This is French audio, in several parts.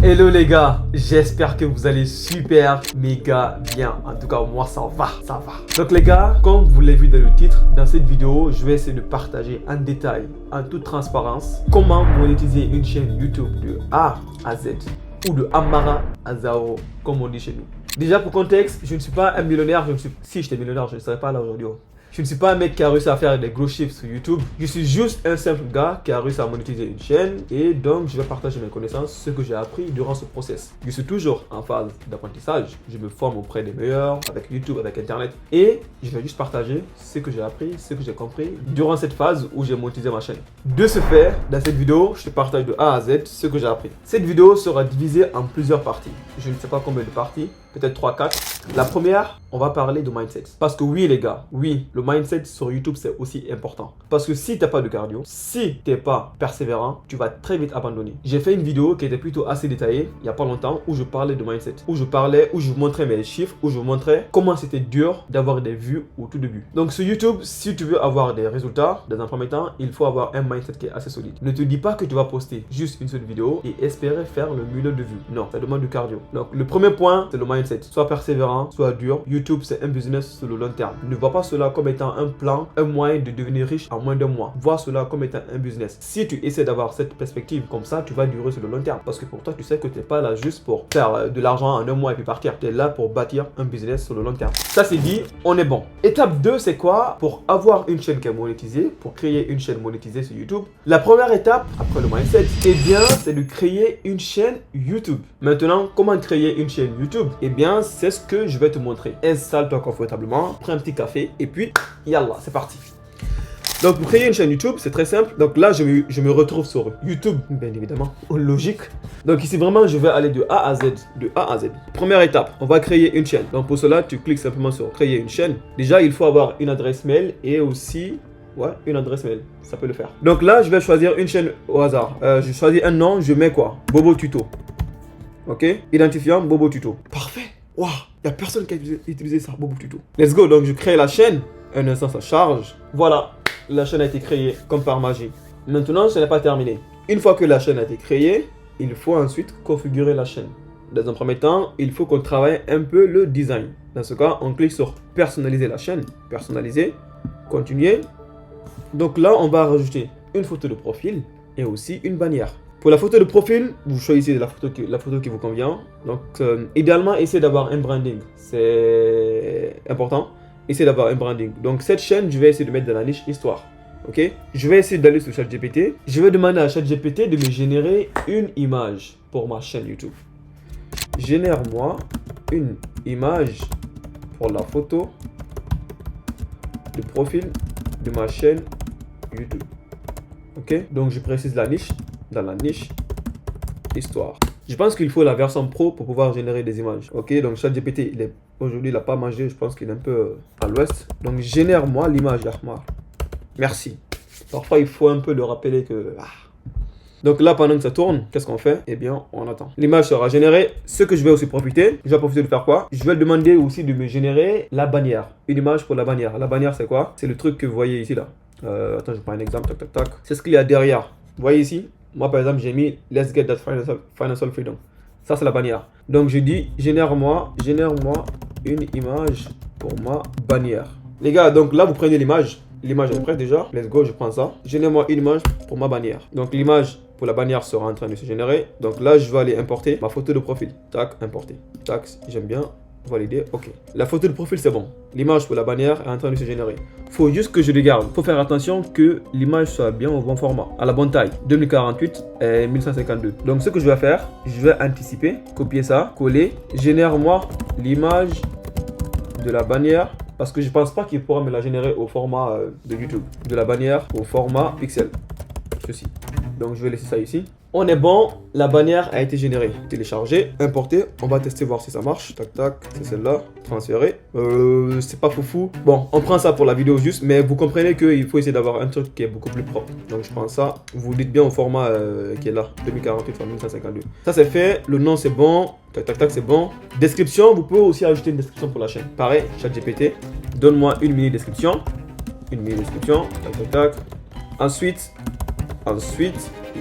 Hello les gars, j'espère que vous allez super méga bien. En tout cas moi ça va. Donc les gars, comme vous l'avez vu dans le titre, dans cette vidéo je vais essayer de partager en détail, en toute transparence, comment monétiser une chaîne YouTube de A à Z ou de Amara à Zao comme on dit chez nous. Déjà pour contexte, je ne suis pas un millionnaire, si j'étais millionnaire je ne serais pas là aujourd'hui. Je ne suis pas un mec qui a réussi à faire des gros chiffres sur YouTube. Je suis juste un simple gars qui a réussi à monétiser une chaîne et donc je vais partager mes connaissances, ce que j'ai appris durant ce process. Je suis toujours en phase d'apprentissage. Je me forme auprès des meilleurs avec YouTube, avec Internet et je vais juste partager ce que j'ai appris, ce que j'ai compris durant cette phase où j'ai monétisé ma chaîne. De ce fait, dans cette vidéo, je te partage de A à Z ce que j'ai appris. Cette vidéo sera divisée en plusieurs parties. Je ne sais pas combien de parties, peut-être 3-4. La première, on va parler de mindset. Parce que oui les gars, oui, le mindset sur YouTube c'est aussi important. Parce que si tu n'as pas de cardio, si tu n'es pas persévérant, tu vas très vite abandonner. J'ai fait une vidéo qui était plutôt assez détaillée, il n'y a pas longtemps, où je parlais de mindset. Où je vous montrais mes chiffres, où je vous montrais comment c'était dur d'avoir des vues au tout début. Donc sur YouTube, si tu veux avoir des résultats, dans un premier temps, il faut avoir un mindset qui est assez solide. Ne te dis pas que tu vas poster juste une seule vidéo et espérer faire le million de vues. Non, ça demande du cardio. Donc le premier point, c'est le mindset. Sois persévérant, sois dur. YouTube, c'est un business sur le long terme. Ne vois pas cela comme étant un plan, un moyen de devenir riche en moins d'un mois. Vois cela comme étant un business. Si tu essaies d'avoir cette perspective comme ça, tu vas durer sur le long terme. Parce que pour toi, tu sais que tu n'es pas là juste pour faire de l'argent en un mois et puis partir. Tu es là pour bâtir un business sur le long terme. Ça c'est dit, on est bon. Étape 2, c'est quoi? Pour avoir une chaîne qui est monétisée, pour créer une chaîne monétisée sur YouTube, la première étape, après le mindset, eh bien, c'est de créer une chaîne YouTube. Maintenant, comment créer une chaîne YouTube? Eh bien, c'est ce que je vais te montrer. Installe-toi confortablement, prends un petit café et puis, yallah, c'est parti. Donc pour créer une chaîne YouTube, c'est très simple. Donc là, je me retrouve sur YouTube, bien évidemment, logique. Donc ici, vraiment, je vais aller de A à Z. De A à Z. Première étape, on va créer une chaîne. Donc pour cela, tu cliques simplement sur créer une chaîne. Déjà, il faut avoir une adresse mail et aussi... ouais, une adresse mail, ça peut le faire. Donc là, je vais choisir une chaîne au hasard. Je choisis un nom, je mets quoi? Bobo Tuto. Ok? Identifiant Bobo Tuto. Parfait. Waouh, il n'y a personne qui a utilisé ça, Bobo Tuto. Let's go, donc je crée la chaîne. Un instant, ça charge. Voilà, la chaîne a été créée comme par magie. Maintenant, ce n'est pas terminé. Une fois que la chaîne a été créée, il faut ensuite configurer la chaîne. Dans un premier temps, il faut qu'on travaille un peu le design. Dans ce cas, on clique sur personnaliser la chaîne. Personnaliser, continuer. Donc là, on va rajouter une photo de profil et aussi une bannière. Pour la photo de profil, vous choisissez la photo qui vous convient. Donc, idéalement, essayez d'avoir un branding. C'est important. Essayez d'avoir un branding. Donc, cette chaîne, je vais essayer de mettre dans la niche histoire. Ok? Je vais essayer d'aller sur ChatGPT. Je vais demander à ChatGPT de me générer une image pour ma chaîne YouTube. Génère-moi une image pour la photo de profil de ma chaîne YouTube. Ok? Donc, je précise la niche. Dans la niche histoire. Je pense qu'il faut la version pro pour pouvoir générer des images. Ok, donc ChatGPT, aujourd'hui il n'a pas mangé, je pense qu'il est un peu à l'ouest. Donc génère-moi l'image d'Ahmar. Merci. Parfois il faut un peu le rappeler que... Donc là, pendant que ça tourne, qu'est-ce qu'on fait? Eh bien, on attend. L'image sera générée. Ce que je vais aussi profiter, je vais profiter de faire quoi? Je vais le demander aussi de me générer la bannière. Une image pour la bannière. La bannière, c'est quoi? C'est le truc que vous voyez ici là. Attends, je prends un exemple. Tac, tac, tac. C'est ce qu'il y a derrière. Vous voyez ici? Moi, par exemple, j'ai mis Let's get that financial freedom. Ça, c'est la bannière. Donc, je dis génère-moi une image pour ma bannière. Les gars, donc là, vous prenez l'image. L'image est prête déjà. Let's go, je prends ça. Génère-moi une image pour ma bannière. Donc, l'image pour la bannière sera en train de se générer. Donc là, je vais aller importer ma photo de profil. Tac, importer. Tac, j'aime bien. Valider, ok. La photo de profil, c'est bon. L'image pour la bannière est en train de se générer. Faut juste que je regarde. Faut faire attention que l'image soit bien au bon format, à la bonne taille. 2048 et 1152. Donc, ce que je vais faire, je vais anticiper, copier ça, coller. Génère-moi l'image de la bannière. Parce que je pense pas qu'il pourra me la générer au format de YouTube. De la bannière au format pixel. Ceci. Donc, je vais laisser ça ici. On est bon, la bannière a été générée. Télécharger, importer, on va tester voir si ça marche. Tac tac, c'est celle-là, transférer. C'est pas foufou. Bon, on prend ça pour la vidéo juste, mais vous comprenez qu'il faut essayer d'avoir un truc qui est beaucoup plus propre. Donc je prends ça, vous dites bien au format qui est là, 2048 x 1152. Ça c'est fait, le nom c'est bon, tac tac tac c'est bon. Description, vous pouvez aussi ajouter une description pour la chaîne. Pareil, ChatGPT, donne-moi une mini description. Une mini description, tac tac tac. Ensuite,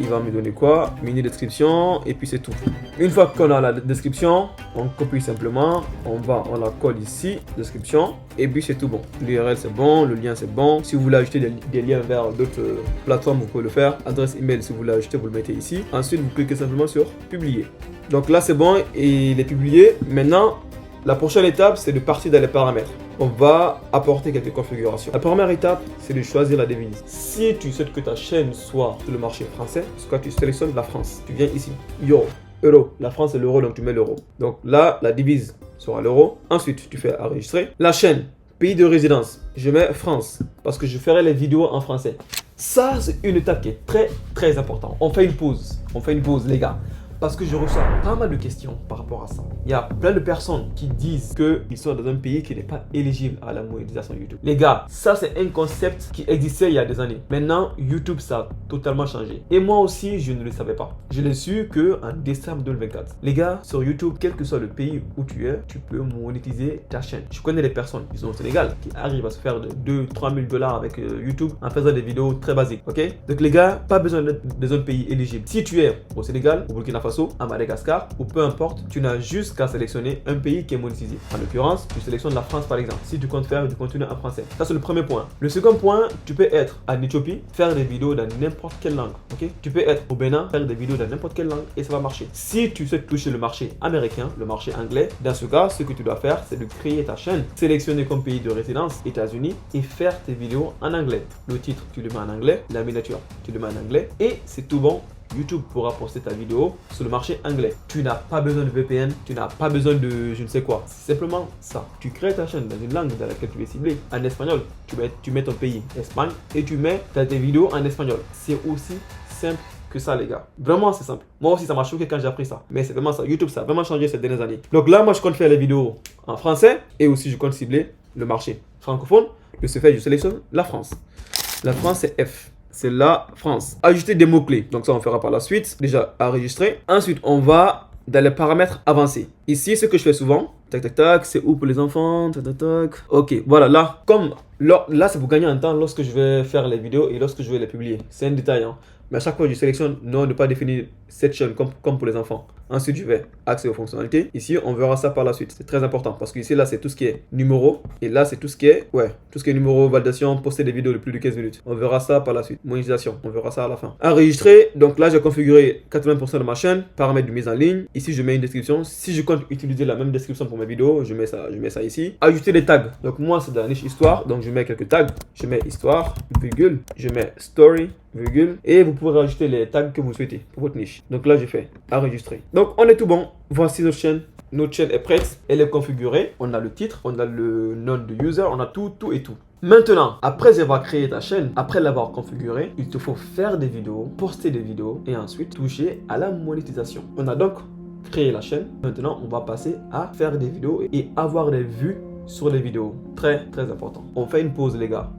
il va me donner quoi? Mini description et puis c'est tout. Une fois qu'on a la description, on copie simplement, on la colle ici, description, et puis c'est tout bon. L'URL c'est bon, le lien c'est bon. Si vous voulez ajouter des liens vers d'autres plateformes, vous pouvez le faire. Adresse email, si vous voulez ajouter, vous le mettez ici. Ensuite, vous cliquez simplement sur publier. Donc là c'est bon et il est publié. Maintenant, la prochaine étape, c'est de partir dans les paramètres. On va apporter quelques configurations. La première étape, c'est de choisir la devise. Si tu souhaites que ta chaîne soit sur le marché français, soit tu sélectionnes la France. Tu viens ici, euro, euro. La France c'est l'euro, donc tu mets l'euro. Donc là, la devise sera l'euro. Ensuite, tu fais enregistrer. La chaîne, pays de résidence, je mets France parce que je ferai les vidéos en français. Ça, c'est une étape qui est très importante. On fait une pause. Les gars. Parce que je reçois pas mal de questions par rapport à ça. Il y a plein de personnes qui disent qu'ils sont dans un pays qui n'est pas éligible à la monétisation YouTube. Les gars, ça c'est un concept qui existait il y a des années. Maintenant, YouTube, ça a totalement changé. Et moi aussi, je ne le savais pas. Je l'ai su qu'en décembre 2024. Les gars, sur YouTube, quel que soit le pays où tu es, tu peux monétiser ta chaîne. Je connais des personnes qui sont au Sénégal, qui arrivent à se faire de 2-3 000 $ avec YouTube en faisant des vidéos très basiques. Ok? Donc les gars, pas besoin d'être dans un pays éligible. Si tu es au Sénégal, au Burkina Faso, à Madagascar ou peu importe, tu n'as juste qu'à sélectionner un pays qui est monétisé. En l'occurrence, tu sélectionnes la France par exemple, si tu comptes faire du contenu en français. Ça c'est le premier point. Le second point, tu peux être en Éthiopie, faire des vidéos dans n'importe quelle langue. Ok? Tu peux être au Bénin, faire des vidéos dans n'importe quelle langue et ça va marcher. Si tu souhaites toucher le marché américain, le marché anglais, dans ce cas, ce que tu dois faire, c'est de créer ta chaîne, sélectionner comme pays de résidence États-Unis et faire tes vidéos en anglais. Le titre, tu le mets en anglais, la miniature, tu le mets en anglais et c'est tout bon. YouTube pourra poster ta vidéo sur le marché anglais. Tu n'as pas besoin de VPN, tu n'as pas besoin de je ne sais quoi. C'est simplement ça. Tu crées ta chaîne dans une langue dans laquelle tu es ciblé. En espagnol, tu mets ton pays, Espagne, et tu mets tes vidéos en espagnol. C'est aussi simple que ça, les gars. Vraiment, c'est simple. Moi aussi, ça m'a choqué quand j'ai appris ça. Mais c'est vraiment ça. YouTube, ça a vraiment changé ces dernières années. Donc là, moi, je compte faire les vidéos en français et aussi je compte cibler le marché francophone. De ce fait, je sélectionne la France. La France, c'est F. C'est la France. Ajouter des mots-clés. Donc ça, on fera par la suite. Déjà, enregistrer. Ensuite, on va dans les paramètres avancés. Ici, ce que je fais souvent, tac, tac, tac, c'est où pour les enfants, tac, tac, tac. Ok, voilà, là, là, c'est pour gagner un temps lorsque je vais faire les vidéos et lorsque je vais les publier. C'est un détail, hein. Mais à chaque fois, je sélectionne non, ne pas définir cette chaîne comme pour les enfants. Ensuite, je vais accès aux fonctionnalités. Ici, on verra ça par la suite. C'est très important parce que ici, là, c'est tout ce qui est numéro. Et là, c'est tout ce qui est, tout ce qui est numéro, validation, poster des vidéos de plus de 15 minutes. On verra ça par la suite. Monétisation, on verra ça à la fin. Enregistrer. Donc là, j'ai configuré 80% de ma chaîne. Paramètres de mise en ligne. Ici, je mets une description. Si je compte utiliser la même description pour mes vidéos, je mets ça ici. Ajouter des tags. Donc moi, c'est dans la niche histoire. Donc je mets quelques tags. Je mets histoire, virgule. Je mets story, virgule. Et vous pouvez rajouter les tags que vous souhaitez pour votre niche. Donc là, je fais enregistrer. Donc on est tout bon. Voici notre chaîne. Notre chaîne est prête. Elle est configurée. On a le titre, on a le nom de user, on a tout et tout. Maintenant, après avoir créé ta chaîne, après l'avoir configurée, il te faut faire des vidéos, poster des vidéos et ensuite toucher à la monétisation. On a donc créé la chaîne. Maintenant, on va passer à faire des vidéos et avoir des vues sur les vidéos. Très important. On fait une pause, les gars.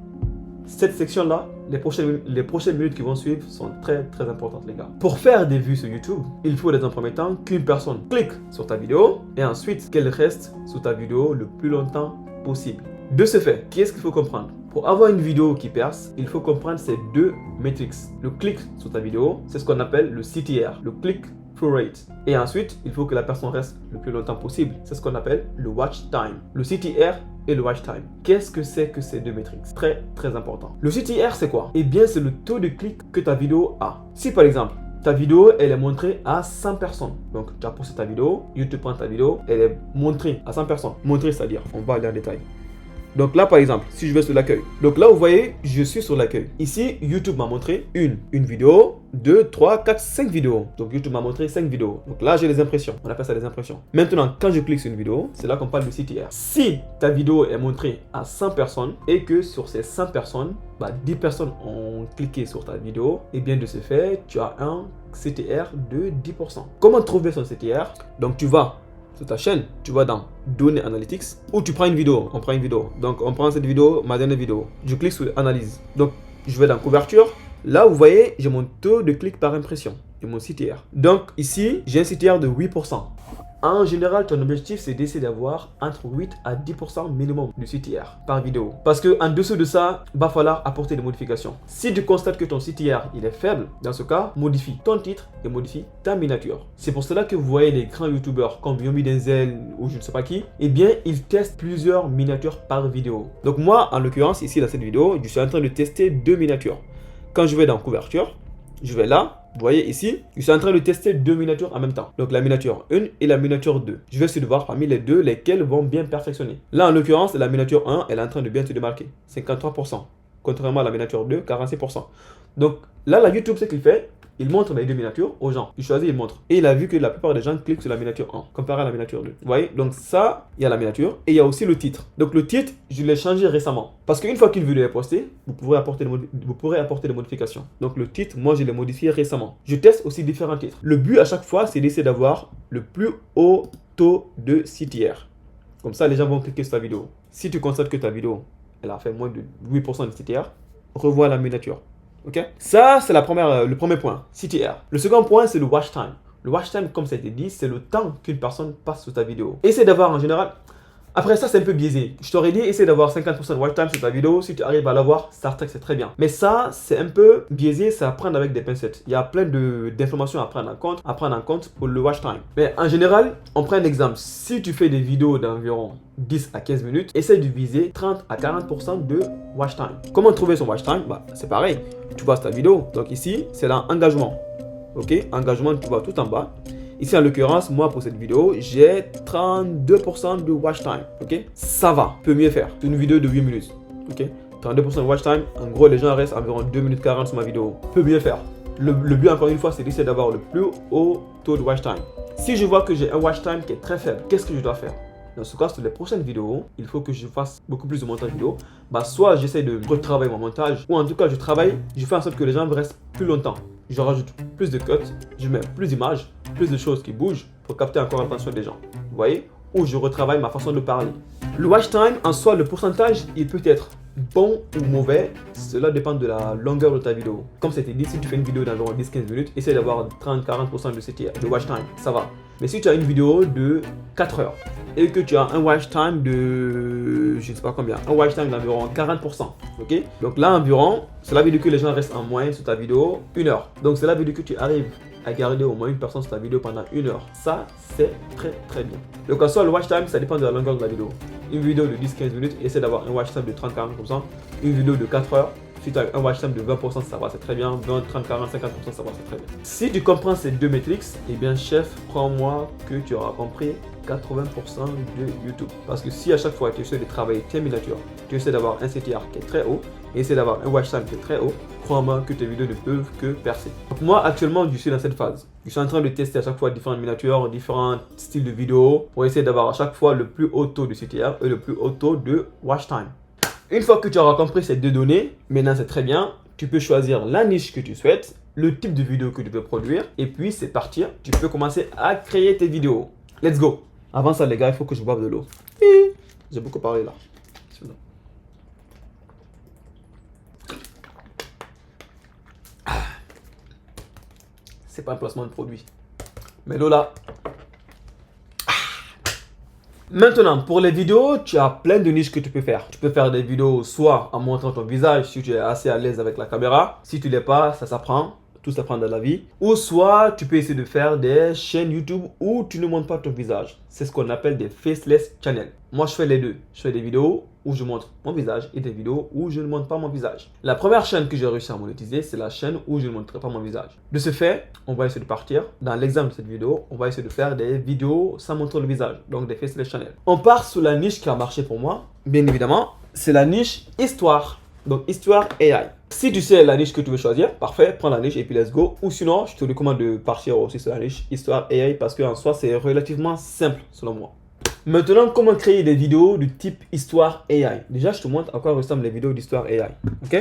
Cette section-là, les prochaines minutes qui vont suivre sont très importantes, les gars. Pour faire des vues sur YouTube, il faut dans un premier temps qu'une personne clique sur ta vidéo et ensuite qu'elle reste sur ta vidéo le plus longtemps possible. De ce fait, qu'est-ce qu'il faut comprendre? Pour avoir une vidéo qui perce, il faut comprendre ces deux métriques. Le clic sur ta vidéo, c'est ce qu'on appelle le CTR, le click through rate. Et ensuite, il faut que la personne reste le plus longtemps possible. C'est ce qu'on appelle le watch time. Le CTR et le watch time. Qu'est-ce que c'est que ces deux métriques? Très important. Le CTR, c'est quoi? Eh bien, c'est le taux de clic que ta vidéo a. Si par exemple, ta vidéo, elle est montrée à 100 personnes. Donc, tu as posté ta vidéo, YouTube prend ta vidéo, elle est montrée à 100 personnes. Montrée, c'est-à-dire, on va aller en détail. Donc là, par exemple, si je vais sur l'accueil. Donc là, vous voyez, je suis sur l'accueil. Ici, YouTube m'a montré une vidéo, 2, 3, 4, 5 vidéos. Donc YouTube m'a montré 5 vidéos. Donc là, j'ai les impressions. On appelle ça les impressions. Maintenant, quand je clique sur une vidéo, c'est là qu'on parle de CTR. Si ta vidéo est montrée à 100 personnes et que sur ces 100 personnes, 10 personnes ont cliqué sur ta vidéo, et bien de ce fait, tu as un CTR de 10%. Comment trouver son CTR? Donc tu vas sur ta chaîne, tu vas dans Données Analytics ou tu prends une vidéo. On prend une vidéo. Donc on prend cette vidéo, ma dernière vidéo. Je clique sur Analyse. Donc je vais dans Couverture. Là, vous voyez, j'ai mon taux de clic par impression et mon CTR. Donc ici, j'ai un CTR de 8%. En général, ton objectif, c'est d'essayer d'avoir entre 8 à 10% minimum de CTR par vidéo. Parce qu'en dessous de ça, il va falloir apporter des modifications. Si tu constates que ton CTR il est faible, dans ce cas, modifie ton titre et modifie ta miniature. C'est pour cela que vous voyez les grands youtubeurs comme Yomi Denzel ou je ne sais pas qui, eh bien, ils testent plusieurs miniatures par vidéo. Donc moi, en l'occurrence, ici dans cette vidéo, je suis en train de tester 2 miniatures. Quand je vais dans couverture, je vais là. Vous voyez ici, je suis en train de tester 2 miniatures en même temps. Donc la miniature 1 et la miniature 2. Je vais essayer de voir parmi les deux lesquelles vont bien perfectionner. Là en l'occurrence, la miniature 1, elle est en train de bien se démarquer. 53%. Contrairement à la miniature 2, 46%. Donc là, la YouTube, ce qu'il fait, il montre les 2 miniatures aux gens. Il choisit, il montre. Et il a vu que la plupart des gens cliquent sur la miniature 1, comparé à la miniature 2. Vous voyez? Donc ça, il y a la miniature et il y a aussi le titre. Donc le titre, je l'ai changé récemment. Parce qu'une fois qu'une vidéo est postée, vous pourrez apporter des modifications. Donc le titre, moi, je l'ai modifié récemment. Je teste aussi différents titres. Le but à chaque fois, c'est d'essayer d'avoir le plus haut taux de CTR. Comme ça, les gens vont cliquer sur ta vidéo. Si tu constates que ta vidéo, elle a fait moins de 8% de CTR, revois la miniature. Ok, ça c'est le premier point, CTR. Le second point, c'est le watch time. Le watch time, comme ça a été dit, c'est le temps qu'une personne passe sur ta vidéo. Essaye d'avoir en général. Après ça, c'est un peu biaisé. Je t'aurais dit, essaye d'avoir 50% de watch time sur ta vidéo. Si tu arrives à l'avoir, c'est très bien. Mais ça, c'est un peu biaisé, c'est à prendre avec des pincettes. Il y a plein d'informations à prendre en compte pour le watch time. Mais en général, on prend un exemple. Si tu fais des vidéos d'environ 10 à 15 minutes, essaye de viser 30 à 40% de watch time. Comment trouver son watch time? C'est pareil. Tu passes ta vidéo. Donc ici, c'est dans engagement. Ok, engagement, tu vois tout en bas. Ici, en l'occurrence, moi, pour cette vidéo, j'ai 32% de watch time. Ok, ça va, peut mieux faire. C'est une vidéo de 8 minutes. Ok, 32% de watch time. En gros, les gens restent environ 2 minutes 40 sur ma vidéo. Peut mieux faire. Le but, encore une fois, c'est d'essayer d'avoir le plus haut taux de watch time. Si je vois que j'ai un watch time qui est très faible, qu'est-ce que je dois faire? Dans ce cas, sur les prochaines vidéos, il faut que je fasse beaucoup plus de montage vidéo. Soit j'essaie de retravailler mon montage, ou en tout cas, je fais en sorte que les gens restent plus longtemps. Je rajoute plus de cuts, je mets plus d'images, plus de choses qui bougent pour capter encore l'attention des gens. Vous voyez? Ou je retravaille ma façon de parler. Le watch time, en soi, le pourcentage, il peut être bon ou mauvais. Cela dépend de la longueur de ta vidéo. Comme c'était dit, si tu fais une vidéo d'environ 10-15 minutes, essaie d'avoir 30-40% de CTR, de watch time. Ça va. Mais si tu as une vidéo de 4 heures et que tu as un watch time de, je ne sais pas combien, un watch time d'environ 40%, ok? Donc là, environ, cela veut dire que les gens restent en moyenne sur ta vidéo 1 heure. Donc cela veut dire que tu arrives à garder au moins une personne sur ta vidéo pendant 1 heure. Ça, c'est très bien. Donc en soi, le watch time, ça dépend de la longueur de la vidéo. Une vidéo de 10-15 minutes, essaie d'avoir un watch time de 30-40%. Une vidéo de 4 heures, si tu as un watch time de 20%, ça va, c'est très bien. 20, 30, 40, 50%, ça va, c'est très bien. Si tu comprends ces deux métriques, eh bien chef, crois-moi que tu auras compris 80% de YouTube. Parce que si à chaque fois tu essaies de travailler tes miniatures, tu essaies d'avoir un CTR qui est très haut, et essaies d'avoir un watch time qui est très haut, crois-moi que tes vidéos ne peuvent que percer. Donc moi actuellement je suis dans cette phase. Je suis en train de tester à chaque fois différentes miniatures, différents styles de vidéos pour essayer d'avoir à chaque fois le plus haut taux de CTR et le plus haut taux de watch time. Une fois que tu auras compris ces deux données, maintenant c'est très bien, tu peux choisir la niche que tu souhaites, le type de vidéo que tu veux produire, et puis c'est parti, tu peux commencer à créer tes vidéos. Let's go! Avant ça les gars, il faut que je boive de l'eau. J'ai beaucoup parlé là. C'est pas un placement de produit. Mais l'eau là. Maintenant, pour les vidéos, tu as plein de niches que tu peux faire. Tu peux faire des vidéos soit en montrant ton visage si tu es assez à l'aise avec la caméra. Si tu l'es pas, ça s'apprend. Tout s'apprend dans la vie. Ou soit tu peux essayer de faire des chaînes YouTube où tu ne montres pas ton visage. C'est ce qu'on appelle des faceless channels. Moi, je fais les deux. Je fais des vidéos où je montre mon visage et des vidéos où je ne montre pas mon visage. La première chaîne que j'ai réussi à monétiser, c'est la chaîne où je ne montrerai pas mon visage. De ce fait, on va essayer de partir. Dans l'exemple de cette vidéo, on va essayer de faire des vidéos sans montrer le visage. Donc des faceless channels. On part sur la niche qui a marché pour moi. Bien évidemment, c'est la niche histoire. Donc histoire AI. Si tu sais la niche que tu veux choisir, parfait, prends la niche et puis let's go. Ou sinon, je te recommande de partir aussi sur la niche histoire AI parce qu'en soi, c'est relativement simple selon moi. Maintenant, comment créer des vidéos du type histoire AI? Déjà, je te montre à quoi ressemblent les vidéos d'histoire AI. Ok?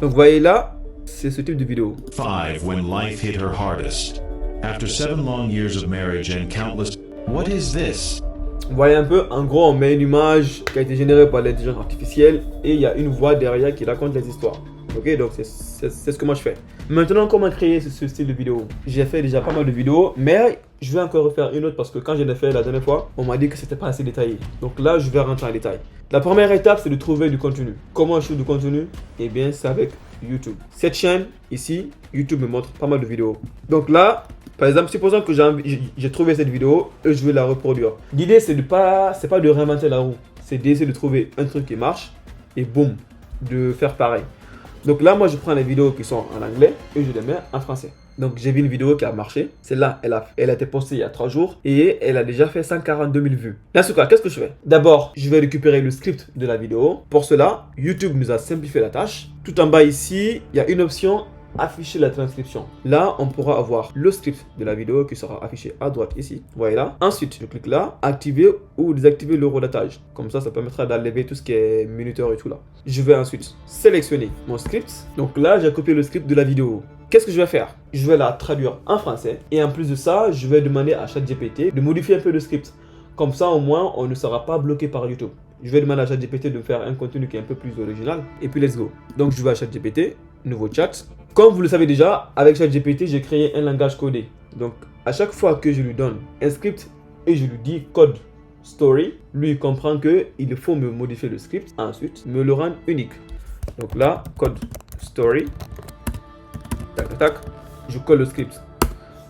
Donc, vous voyez là, c'est ce type de vidéo. 5 when life hit her hardest. After 7 long years of marriage and countless... What is this? Vous voyez un peu, en gros, on met une image qui a été générée par l'intelligence artificielle et il y a une voix derrière qui raconte les histoires. Ok, donc c'est ce que moi je fais. Maintenant, comment créer ce style de vidéo? J'ai fait déjà pas mal de vidéos, mais je vais encore refaire une autre parce que quand je l'ai fait la dernière fois, on m'a dit que c'était pas assez détaillé. Donc là, je vais rentrer en détail. La première étape, c'est de trouver du contenu. Comment je trouve du contenu? Eh bien, c'est avec YouTube. Cette chaîne ici, YouTube me montre pas mal de vidéos. Donc là, par exemple, supposons que j'ai trouvé cette vidéo et je veux la reproduire. L'idée, c'est pas de réinventer la roue. C'est d'essayer de trouver un truc qui marche et boum, de faire pareil. Donc là, moi, je prends les vidéos qui sont en anglais et je les mets en français. Donc, j'ai vu une vidéo qui a marché. Celle-là, elle a été postée il y a 3 jours et elle a déjà fait 142 000 vues. Dans ce cas, qu'est-ce que je fais? D'abord, je vais récupérer le script de la vidéo. Pour cela, YouTube nous a simplifié la tâche. Tout en bas ici, il y a une option afficher la transcription. Là, on pourra avoir le script de la vidéo qui sera affiché à droite ici. Voilà là. Ensuite, je clique là, activer ou désactiver le redatage. Comme ça permettra d'enlever tout ce qui est minuteur et tout là. Je vais ensuite sélectionner mon script. Donc là, j'ai copié le script de la vidéo. Qu'est-ce que je vais faire? Je vais la traduire en français. Et en plus de ça, je vais demander à ChatGPT de modifier un peu le script. Comme ça, au moins, on ne sera pas bloqué par YouTube. Je vais demander à ChatGPT de faire un contenu qui est un peu plus original. Et puis, let's go. Donc, je vais à ChatGPT, nouveau chat. Comme vous le savez déjà, avec ChatGPT, j'ai créé un langage codé. Donc, à chaque fois que je lui donne un script et je lui dis code story, lui il comprend qu'il faut me modifier le script, ensuite me le rendre unique. Donc là, code story, tac tac tac, je colle le script.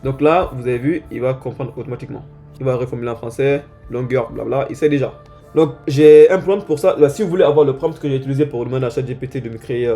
Donc là, vous avez vu, il va comprendre automatiquement. Il va reformuler en français, longueur, blabla, il sait déjà. Donc j'ai un prompt pour ça. Là, si vous voulez avoir le prompt que j'ai utilisé pour demander à ChatGPT de me créer,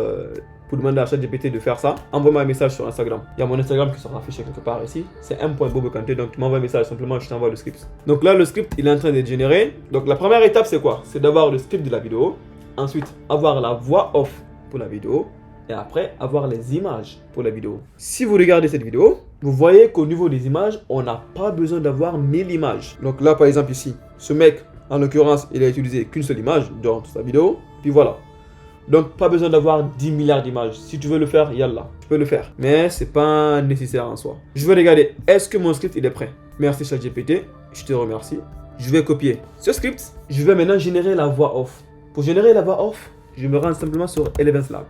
pour demander à ChatGPT de faire ça, envoie-moi un message sur Instagram. Il y a mon Instagram qui sera affiché quelque part ici. C'est m.bobokante. Donc tu m'envoies un message simplement, je t'envoie le script. Donc là, le script il est en train d'être généré. Donc la première étape c'est quoi? C'est d'avoir le script de la vidéo. Ensuite, avoir la voix off pour la vidéo. Et après, avoir les images pour la vidéo. Si vous regardez cette vidéo, vous voyez qu'au niveau des images, on n'a pas besoin d'avoir 1000 images. Donc là, par exemple ici, ce mec, en l'occurrence, il a utilisé qu'une seule image dans sa vidéo. Puis voilà. Donc, pas besoin d'avoir 10 milliards d'images. Si tu veux le faire, yallah, tu peux le faire. Mais c'est pas nécessaire en soi. Je vais regarder, est-ce que mon script il est prêt? Merci ChatGPT, je te remercie. Je vais copier ce script. Je vais maintenant générer la voix off. Pour générer la voix off, je me rends simplement sur Elevance Lab.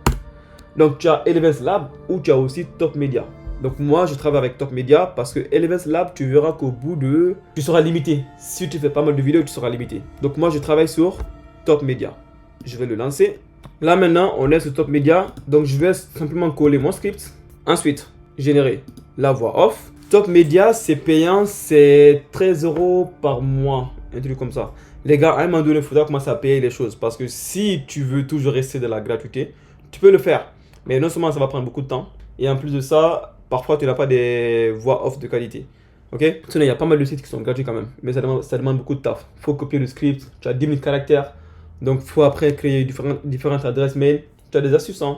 Donc, tu as Elevance Lab ou tu as aussi Top Media. Donc moi, je travaille avec Top Media parce que Elevance Lab, tu verras qu'au bout de... Tu seras limité. Si tu fais pas mal de vidéos, tu seras limité. Donc moi, je travaille sur Top Media. Je vais le lancer. Là maintenant, on est sur Top Media. Donc je vais simplement coller mon script. Ensuite, générer la voix off. Top Media, c'est payant. C'est 13 € par mois. Un truc comme ça. Les gars, à un moment donné, il faudra commencer à payer les choses. Parce que si tu veux toujours rester de la gratuité, tu peux le faire. Mais non seulement ça va prendre beaucoup de temps. Et en plus de ça... Parfois, tu n'as pas des voix off de qualité. Ok? Sinon, il y a pas mal de sites qui sont gratuits quand même. Mais ça demande beaucoup de taf. Il faut copier le script. Tu as 10 000 caractères. Donc, il faut après créer différentes adresses mail. Tu as des astuces. Hein?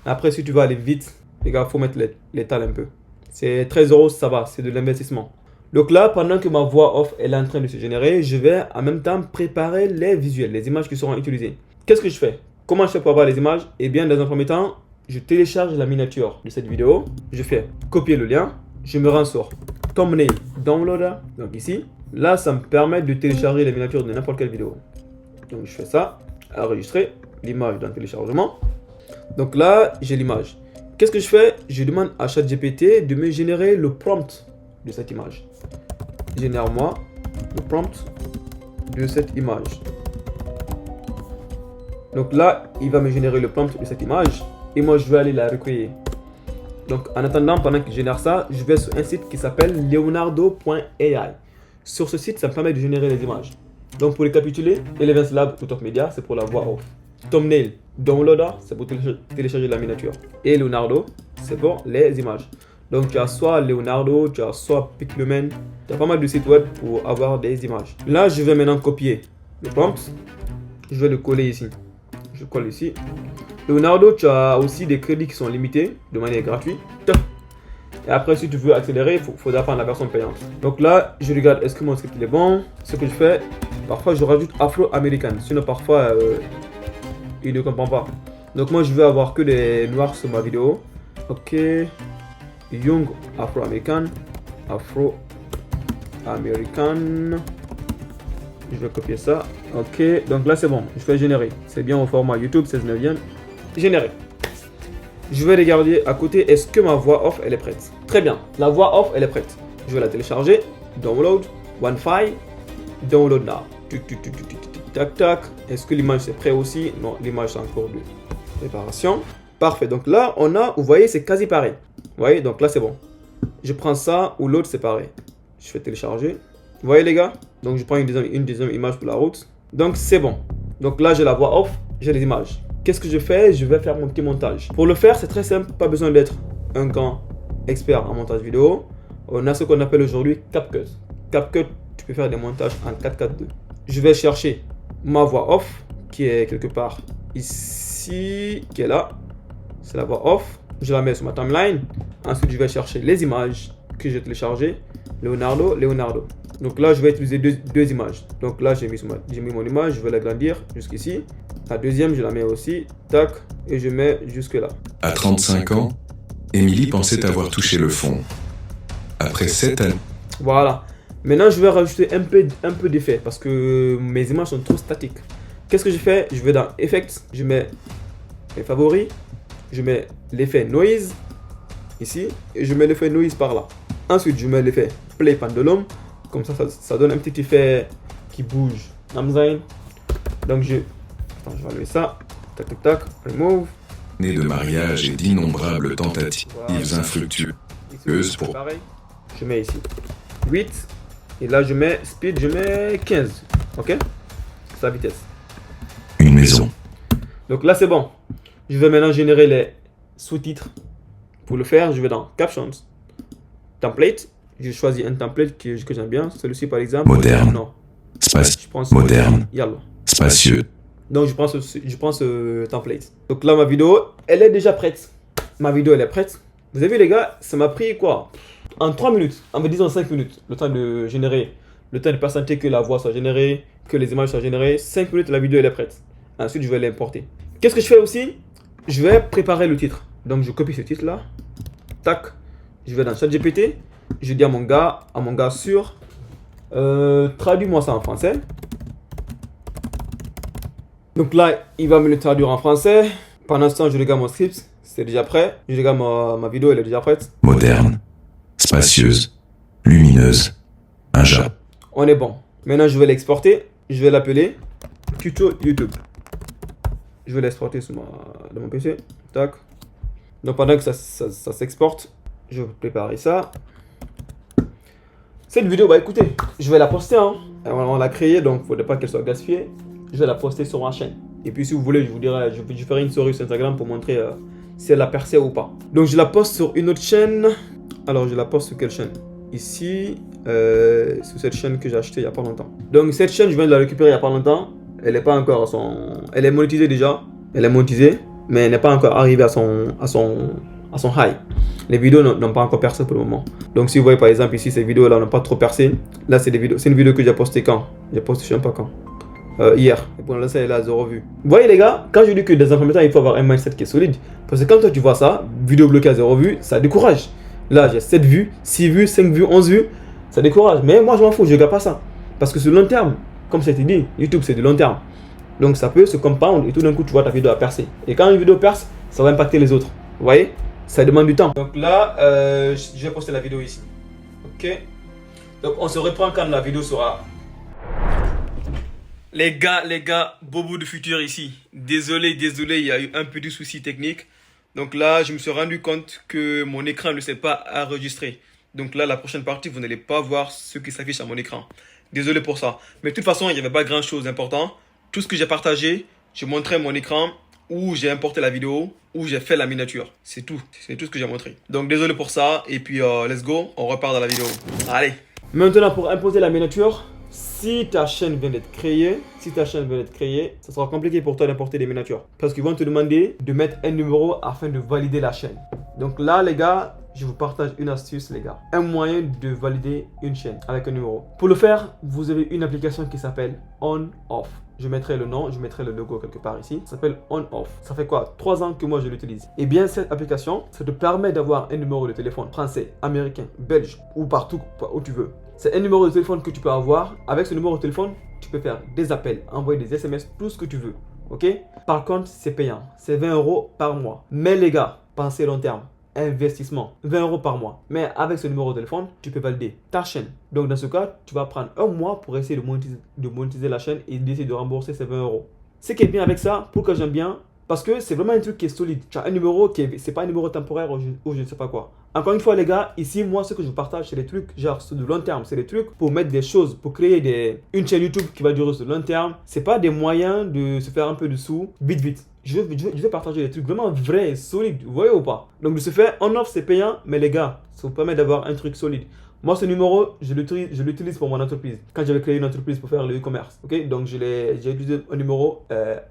Après, si tu veux aller vite, les gars, il faut mettre l'étal un peu. C'est 13 €, ça va. C'est de l'investissement. Donc là, pendant que ma voix off est en train de se générer, je vais en même temps préparer les visuels, les images qui seront utilisées. Qu'est-ce que je fais? Comment je fais pour avoir les images? Eh bien, dans un premier temps, je télécharge la miniature de cette vidéo, je fais copier le lien, je me rends sur Thumbnail Downloader, donc ici. Là, ça me permet de télécharger la miniature de n'importe quelle vidéo. Donc je fais ça, enregistrer l'image dans le téléchargement. Donc là, j'ai l'image. Qu'est-ce que je fais? Je demande à ChatGPT de me générer le prompt de cette image. Génère-moi le prompt de cette image. Donc là, il va me générer le prompt de cette image. Et moi, je vais aller la recueillir. Donc, en attendant, pendant qu'il génère ça, je vais sur un site qui s'appelle leonardo.ai. Sur ce site, ça me permet de générer les images. Donc, pour récapituler, Elevance Lab ou Top Media, c'est pour la voix off. Thumbnail Downloader, c'est pour télécharger la miniature. Et Leonardo, c'est pour les images. Donc, tu as soit Leonardo, tu as soit Piclumen. Tu as pas mal de sites web pour avoir des images. Là, je vais maintenant copier le prompt. Je vais le coller ici. Je colle ici. Leonardo, tu as aussi des crédits qui sont limités de manière gratuite. Et après, si tu veux accélérer, il faudra prendre la version payante. Donc là, je regarde est-ce que mon script est bon. Ce que je fais, parfois je rajoute afro-américaine. Sinon, parfois, il ne comprend pas. Donc moi, je veux avoir que des noirs sur ma vidéo. Ok. Young afro-américaine. Afro-américaine. Je vais copier ça. Ok. Donc là, c'est bon. Je fais générer. C'est bien au format YouTube 16 neuvième. Générer. Je vais regarder à côté, est-ce que ma voix off elle est prête? Très bien, la voix off elle est prête. Je vais la télécharger, download, one file, download now. Tac tac, est-ce que l'image c'est prêt aussi? Non, l'image c'est encore de préparation. Parfait, donc là on a, vous voyez c'est quasi pareil. Vous voyez, donc là c'est bon. Je prends ça ou l'autre c'est pareil. Je fais télécharger. Vous voyez les gars? Donc je prends une deuxième image pour la route. Donc c'est bon. Donc là j'ai la voix off, j'ai les images. Qu'est-ce que je fais? Je vais faire mon petit montage. Pour le faire, c'est très simple, pas besoin d'être un grand expert en montage vidéo. On a ce qu'on appelle aujourd'hui CapCut. CapCut, tu peux faire des montages en 4K2. Je vais chercher ma voix off qui est quelque part ici, qui est là. C'est la voix off. Je la mets sur ma timeline. Ensuite, je vais chercher les images que j'ai téléchargées. Leonardo. Donc là, je vais utiliser deux images. Donc là, j'ai mis mon image, je vais l'agrandir jusqu'ici. La deuxième, je la mets aussi, tac, et je mets jusque là. À 35 ans, Émilie pensait avoir touché le fond. Après 7 années... Voilà. Maintenant, je vais rajouter un peu d'effet parce que mes images sont trop statiques. Qu'est-ce que je fais? Je vais dans Effects, je mets les favoris, je mets l'effet Noise, ici, et je mets l'effet Noise par là. Ensuite, je mets l'effet Play Pendulum, comme ça donne un petit effet qui bouge. Donc Attends, je vais enlever ça. Tac, tac, tac. Remove. Né de mariage et d'innombrables tentatives infructueuses pour... Pareil. Je mets ici 8. Et là, je mets speed, je mets 15. Ok? C'est la vitesse. Une maison. Donc là, c'est bon. Je vais maintenant générer les sous-titres. Pour le faire, je vais dans Captions. Template. Je choisis un template que j'aime bien. Celui-ci, par exemple. Moderne. Non. Moderne. Yalla. Spacieux. Donc je prends ce template. Donc là ma vidéo, elle est déjà prête. Ma vidéo elle est prête. Vous avez vu les gars, ça m'a pris quoi? En 3 minutes, en me disant 5 minutes, le temps de générer, le temps de patienter que la voix soit générée, que les images soient générées. 5 minutes, la vidéo elle est prête. Ensuite je vais l'importer. Qu'est-ce que je fais aussi? Je vais préparer le titre. Donc je copie ce titre là. Tac. Je vais dans ChatGPT. Je dis à mon gars sûr, traduis-moi ça en français. Donc là, il va me le traduire en français. Pendant ce temps, je regarde mon script, c'est déjà prêt. Je regarde ma vidéo, elle est déjà prête. Moderne, spacieuse, lumineuse, un Jap. On est bon. Maintenant, je vais l'exporter. Je vais l'appeler Tuto YouTube. Je vais l'exporter de mon PC. Tac. Donc pendant que ça s'exporte, je vais préparer ça. Cette vidéo, bah écoutez, je vais la poster. Hein. On l'a créée, donc il ne faudrait pas qu'elle soit gaspillée. Je vais la poster sur ma chaîne. Et puis si vous voulez, je vous dirai, je ferai une story sur Instagram pour montrer si elle a percé ou pas. Donc je la poste sur une autre chaîne. Alors je la poste sur quelle chaîne? Ici, sur cette chaîne que j'ai achetée il n'y a pas longtemps. Donc cette chaîne, je viens de la récupérer il n'y a pas longtemps. Elle n'est pas encore à son... Elle est monétisée déjà. Elle est monétisée, mais elle n'est pas encore arrivée à son high. Les vidéos n'ont pas encore percé pour le moment. Donc si vous voyez par exemple ici, ces vidéos-là n'ont pas trop percé. Là, c'est une vidéo que j'ai postée quand? J'ai posté, je sais pas quand. Hier. Et pour l'instant, elle a 0 vues. Vous voyez les gars, quand je dis que dans un premier temps, il faut avoir un mindset qui est solide. Parce que quand toi tu vois ça, vidéo bloquée à 0 vues, ça décourage. Là, j'ai 7 vues, 6 vues, 5 vues, 11 vues. Ça décourage. Mais moi, je m'en fous, je ne regarde pas ça. Parce que c'est long terme. Comme ça a été dit, YouTube, c'est du long terme. Donc ça peut se compound et tout d'un coup, tu vois ta vidéo à percer. Et quand une vidéo perce, ça va impacter les autres. Vous voyez? Ça demande du temps. Donc là, je vais poster la vidéo ici. Ok? Donc on se reprend quand la vidéo sera... Les gars, Bobo du futur ici. Désolé, il y a eu un petit souci technique. Donc là, je me suis rendu compte que mon écran ne s'est pas enregistré. Donc là, la prochaine partie, vous n'allez pas voir ce qui s'affiche à mon écran. Désolé pour ça. Mais de toute façon, il n'y avait pas grand chose d'important. Tout ce que j'ai partagé, je montrais mon écran où j'ai importé la vidéo, où j'ai fait la miniature. C'est tout. C'est tout ce que j'ai montré. Donc désolé pour ça. Et puis, let's go. On repart dans la vidéo. Allez. Maintenant, pour imposer la miniature... Si ta chaîne vient d'être créée, ça sera compliqué pour toi d'importer des miniatures. Parce qu'ils vont te demander de mettre un numéro afin de valider la chaîne. Donc là, les gars, je vous partage une astuce, les gars. Un moyen de valider une chaîne avec un numéro. Pour le faire, vous avez une application qui s'appelle On-Off. Je mettrai le nom, je mettrai le logo quelque part ici. Ça s'appelle On-Off. Ça fait quoi? 3 ans que moi je l'utilise. Et bien cette application, ça te permet d'avoir un numéro de téléphone français, américain, belge ou partout où tu veux. C'est un numéro de téléphone que tu peux avoir. Avec ce numéro de téléphone, tu peux faire des appels, envoyer des SMS, tout ce que tu veux. Ok? Par contre, c'est payant. C'est 20 € par mois. Mais les gars, Pensez long terme. Investissement, 20 € par mois. Mais avec ce numéro de téléphone, tu peux valider ta chaîne. Donc dans ce cas, tu vas prendre un mois pour essayer de monétiser la chaîne et d'essayer de rembourser ces 20 €. Ce qui est bien avec ça, pourquoi j'aime bien, parce que c'est vraiment un truc qui est solide. Tu as un numéro qui est, c'est pas un numéro temporaire ou je ne sais pas quoi. Encore une fois les gars, ici moi ce que je vous partage c'est des trucs genre sur du long terme. C'est des trucs pour mettre des choses, pour créer une chaîne YouTube qui va durer sur le long terme. C'est pas des moyens de se faire un peu de sous vite. Je vais partager des trucs vraiment vrais et solides, vous voyez ou pas? Donc de ce fait, on offre c'est payant, mais les gars, ça vous permet d'avoir un truc solide. Moi, ce numéro, je l'utilise pour mon entreprise. Quand j'avais créé une entreprise pour faire le e-commerce, ok? Donc j'ai utilisé un numéro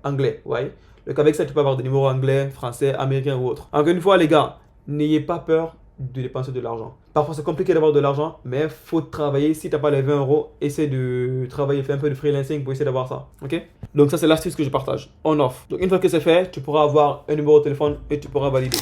anglais, vous voyez? Donc avec ça, tu peux avoir des numéros anglais, français, américains ou autres. Encore une fois, les gars, n'ayez pas peur de dépenser de l'argent. Parfois, c'est compliqué d'avoir de l'argent, mais il faut travailler. Si tu n'as pas les 20 €, essaie de travailler, fais un peu de freelancing pour essayer d'avoir ça. Ok? Donc ça, c'est l'astuce que je partage. On offre. Donc une fois que c'est fait, tu pourras avoir un numéro de téléphone et tu pourras valider.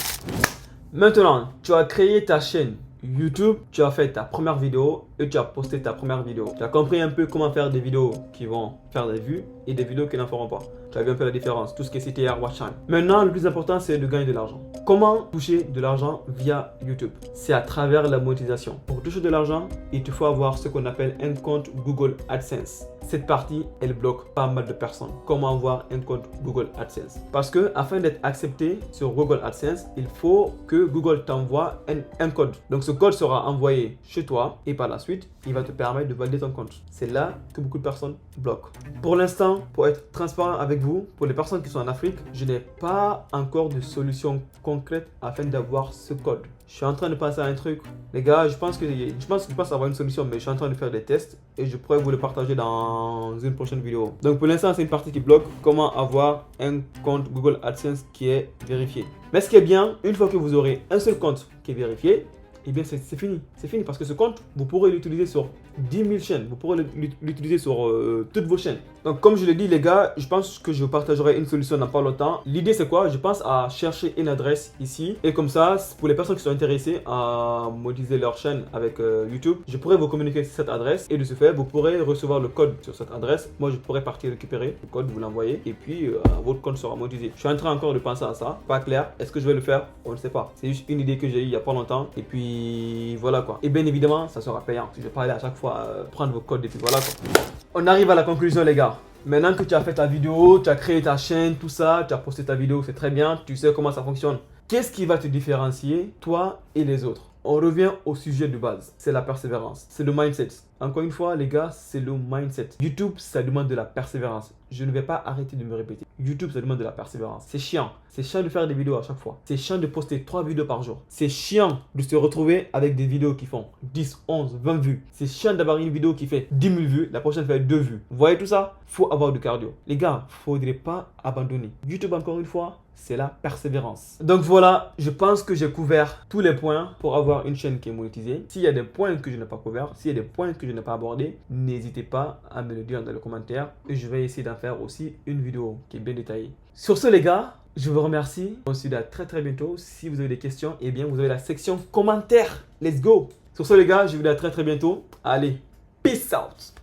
Maintenant, tu as créé ta chaîne YouTube, tu as fait ta première vidéo et tu as posté ta première vidéo. Tu as compris un peu comment faire des vidéos qui vont faire des vues et des vidéos qui n'en feront pas. Tu as vu un peu la différence, tout ce qui est CTR, watch time. Maintenant, le plus important, c'est de gagner de l'argent. Comment toucher de l'argent via YouTube? C'est à travers la monétisation. Pour toucher de l'argent, il te faut avoir ce qu'on appelle un compte Google AdSense. Cette partie, elle bloque pas mal de personnes. Comment avoir un compte Google AdSense? Parce que afin d'être accepté sur Google AdSense, il faut que Google t'envoie un code. Donc ce code sera envoyé chez toi et par la suite, il va te permettre de valider ton compte. C'est là que beaucoup de personnes bloquent. Pour l'instant, pour être transparent avec vous, pour les personnes qui sont en Afrique, je n'ai pas encore de solution concrète afin d'avoir ce code. Je suis en train de penser à un truc. Les gars, je pense avoir une solution, mais je suis en train de faire des tests et je pourrais vous le partager dans une prochaine vidéo. Donc pour l'instant, c'est une partie qui bloque. Comment avoir un compte Google AdSense qui est vérifié. Mais ce qui est bien, une fois que vous aurez un seul compte qui est vérifié, eh bien c'est fini. C'est fini parce que ce compte, vous pourrez l'utiliser sur 10 000 chaînes. Vous pourrez l'utiliser sur toutes vos chaînes. Donc comme je l'ai dit les gars, je pense que je vous partagerai une solution dans pas longtemps. L'idée c'est quoi? Je pense à chercher une adresse ici. Et comme ça, pour les personnes qui sont intéressées à monétiser leur chaîne avec YouTube, je pourrais vous communiquer cette adresse. Et de ce fait, vous pourrez recevoir le code sur cette adresse. Moi, je pourrais partir récupérer le code, vous l'envoyer. Et puis, votre compte sera monétisé. Je suis en train encore de penser à ça. Pas clair. Est-ce que je vais le faire? On ne sait pas. C'est juste une idée que j'ai eue il n'y a pas longtemps. Et puis, voilà quoi. Et bien évidemment, ça sera payant. Je vais pas aller à chaque fois prendre vos codes et puis voilà quoi. On arrive à la conclusion les gars. Maintenant que tu as fait ta vidéo, tu as créé ta chaîne, tout ça, tu as posté ta vidéo, c'est très bien, tu sais comment ça fonctionne. Qu'est-ce qui va te différencier, toi et les autres? On revient au sujet de base, c'est la persévérance, c'est le mindset. Encore une fois les gars, c'est le mindset. YouTube, ça demande de la persévérance. Je ne vais pas arrêter de me répéter. YouTube, ça demande de la persévérance. C'est chiant. C'est chiant de faire des vidéos à chaque fois. C'est chiant de poster 3 vidéos par jour. C'est chiant de se retrouver avec des vidéos qui font 10, 11, 20 vues. C'est chiant d'avoir une vidéo qui fait 10 000 vues, la prochaine fait 2 vues. Vous voyez tout ça? Faut avoir du cardio. Les gars, faudrait pas abandonner. YouTube, encore une fois, c'est la persévérance. Donc voilà, je pense que j'ai couvert tous les points pour avoir une chaîne qui est monétisée. S'il y a des points que je n'ai pas couverts, s'il y a des points que je n'ai pas abordés, n'hésitez pas à me le dire dans les commentaires et je vais essayer d'en faire aussi une vidéo qui est bien détaillée. Sur ce les gars, je vous remercie. On se dit à très bientôt. Si vous avez des questions, eh bien vous avez la section commentaires. Let's go! Sur ce les gars, je vous dis à très bientôt. Allez, peace out!